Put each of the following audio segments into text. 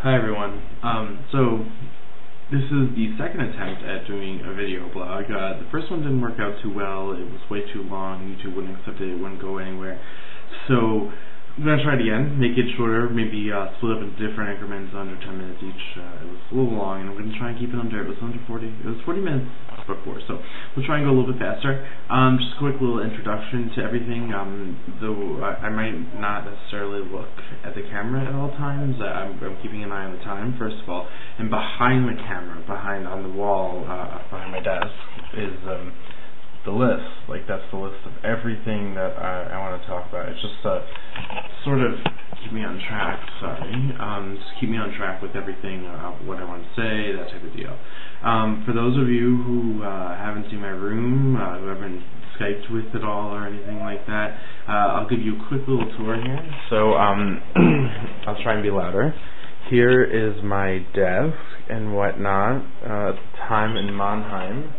Hi everyone. So this is the second attempt at doing a video blog. The first one didn't work out too well. It was way too long. YouTube wouldn't accept it. It wouldn't go anywhere. So I'm going to try it again, make it shorter, maybe split up into different increments under 10 minutes each. It was a little long, and I'm going to try and keep it under, it was 40 minutes before, so we'll try and go a little bit faster. Just a quick little introduction to everything, though I might not necessarily look at the camera at all times. I'm keeping an eye on the time, first of all, and behind the camera, on the wall, behind my desk, is the list. Like, that's the list of everything that I want to talk about. It's just sort of keep me on track, just keep me on track with everything, what I want to say, that type of deal. For those of you who haven't seen my room, who haven't Skyped with at all or anything like that, I'll give you a quick little tour here. So, I'll try and be louder. Here is my desk and whatnot. Time in Mannheim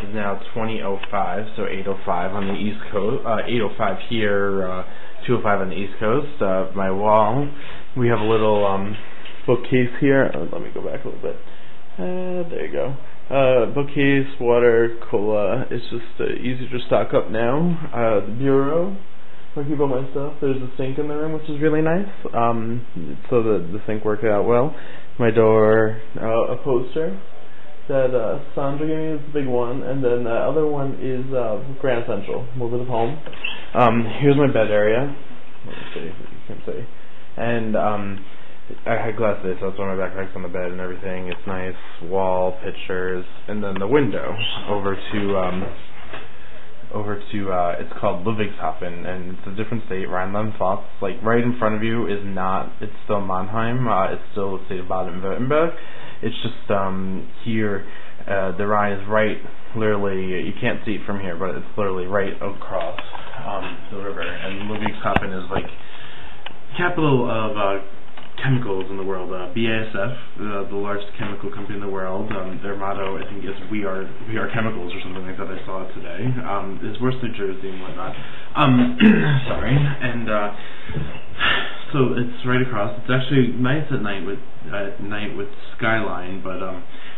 is now 20:05, so 8:05 on the East Coast, 8:05 here, 2:05 on the East Coast. My wall, we have a little bookcase here. Let me go back a little bit. There you go. Bookcase, water, cola. It's just easier to stock up now. The bureau, where I keep all my stuff. There's a sink in the room, which is really nice. So the sink worked out well. My door, a poster that Sandra gave me, is the big one, and then the other one is Grand Central, a little bit of home. Here's my bed area. Let me see, you can see. And I had glasses, so that's why my backpack's on the bed and everything. It's nice, wall, pictures, and then the window over to it's called Ludwigshafen, and it's a different state, Rhineland-Pfalz. Like, right in front of you is not, it's still Mannheim, it's still the state of Baden-Württemberg. It's just here, the Rhine is right, literally, you can't see it from here, but it's literally right across the river. And Ludwigshafen is like capital of chemicals in the world. BASF, the largest chemical company in the world, their motto, I think, is "We are chemicals" or something like that. I saw it today. It's worse than Jersey and whatnot. Sorry. And so it's right across. It's actually nice at night with skyline, but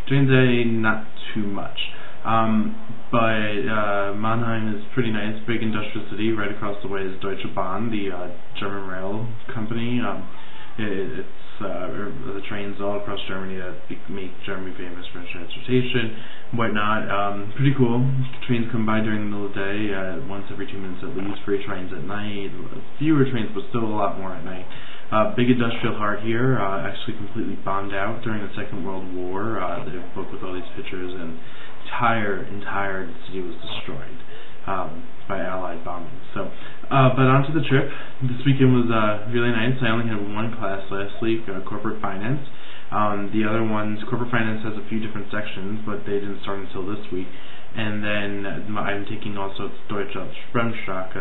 during the day not too much. But Mannheim is pretty nice, big industrial city. Right across the way is Deutsche Bahn, the German rail company. It's the trains all across Germany that make Germany famous for transportation, whatnot. Pretty cool. Trains come by during the middle of the day, once every 2 minutes at least. Free trains at night, fewer trains, but still a lot more at night. Big industrial heart here, actually completely bombed out during the Second World War. They have a book with all these pictures, and entire city was destroyed by Allied bombing. So, but on to the trip. This weekend was really nice. I only had one class last week, corporate finance. The other ones, corporate finance has a few different sections, but they didn't start until this week. And then I'm taking also Deutsch als Fremdsprache,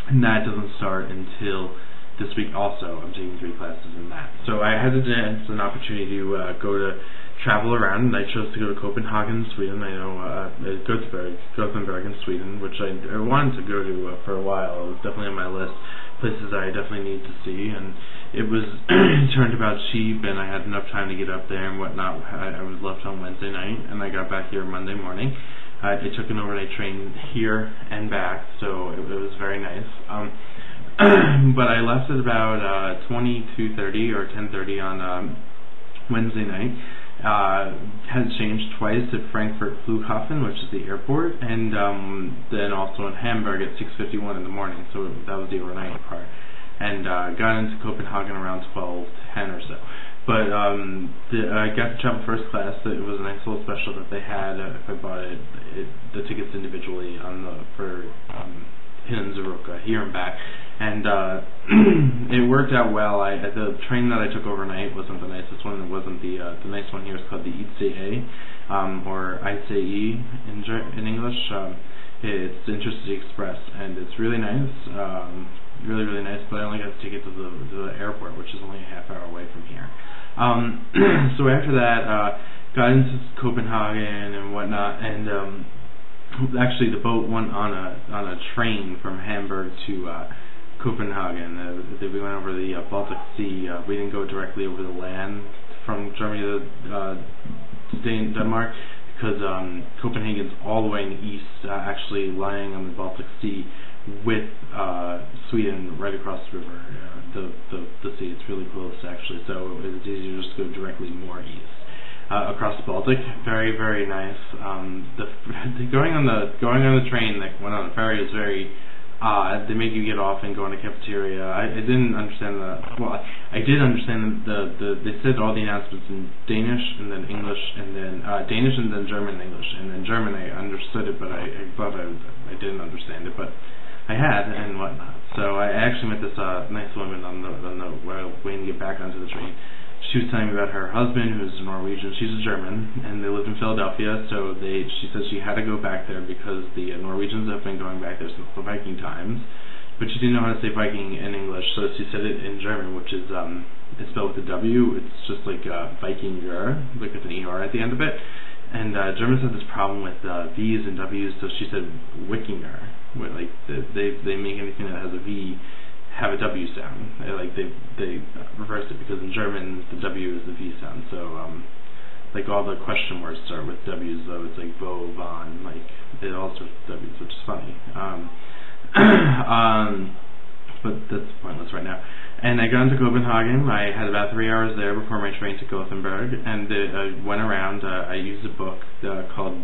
and that doesn't start until this week also. I'm taking 3 classes in that. So I had an opportunity to go to travel around, and I chose to go to Copenhagen, Sweden. I know Gothenburg in Sweden, which I wanted to go to for a while. It was definitely on my list, places I definitely need to see, and it was turned about cheap, and I had enough time to get up there and whatnot. I was left on Wednesday night, and I got back here Monday morning. I took an overnight train here and back, so it was very nice. But I left at about 22:30 or 10:30 on Wednesday night. Has changed twice at Frankfurt Flughafen, which is the airport, and then also in Hamburg at 6:51 in the morning, so that was the overnight part. And got into Copenhagen around 12:10 or so. But I got to travel first class. It was a nice little special that they had if I bought the tickets individually for Hindenburg, here and back. And it worked out well. The train that I took overnight wasn't the nicest one. It wasn't the nice one here. It's called the ICE, or ICE in English. It's Intercity Express, and it's really nice. Really nice. But I only got to take it to the airport, which is only a half hour away from here. So after that, got into Copenhagen and whatnot, and actually the boat went on a train from Hamburg to Copenhagen. We went over the Baltic Sea. We didn't go directly over the land from Germany to Denmark, because Copenhagen's all the way in the east, actually lying on the Baltic Sea, with Sweden right across the river, the sea. It's really close, actually, so it's easier to just go directly more east. Across the Baltic, very, very nice. Going on the train that went on the ferry is very odd. They make you get off and go in the cafeteria. I didn't understand I did understand they said all the announcements in Danish and then English and then Danish and then German and English, and then German I understood it, but I thought I didn't understand it, but I had and whatnot. So I actually met this nice woman on the waiting to get back onto the train. She was telling me about her husband, who's Norwegian. She's a German, and they lived in Philadelphia, so she said she had to go back there because the Norwegians have been going back there since the Viking times, but she didn't know how to say Viking in English, so she said it in German, which is it's spelled with a W. It's just like Vikinger, like with an ER at the end of it, and Germans have this problem with V's and W's, so she said Wikinger, where like they make anything that has a V have a W sound. They reverse it, because in German the W is the V sound. So like all the question words start with W's, though. It's like vo, von, like it all starts with W's, which is funny. But that's pointless right now. And I got into Copenhagen. I had about 3 hours there before my train to Gothenburg, and I went around. I used a book called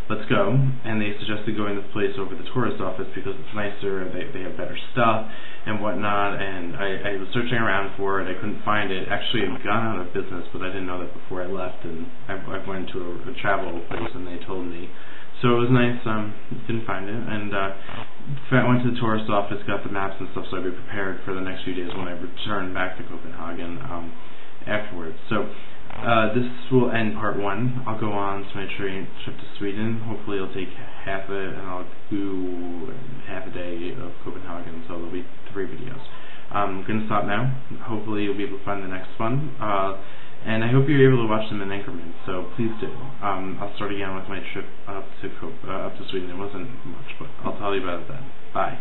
Let's Go, and they suggested going to this place over the tourist office because it's nicer, they have better stuff and whatnot, and I was searching around for it. I couldn't find it. Actually, it had gone out of business, but I didn't know that before I left, and I went to a travel place and they told me. So it was nice. Didn't find it, and I went to the tourist office, got the maps and stuff, so I'd be prepared for the next few days when I return back to Copenhagen afterwards. So this will end part 1. I'll go on to my trip to Sweden. Hopefully it'll take half of it, and I'll do half a day of Copenhagen, so there'll be 3 videos. I'm going to stop now. Hopefully you'll be able to find the next one. And I hope you're able to watch them in increments, so please do. I'll start again with my trip up to Sweden. It wasn't much, but I'll tell you about it then. Bye.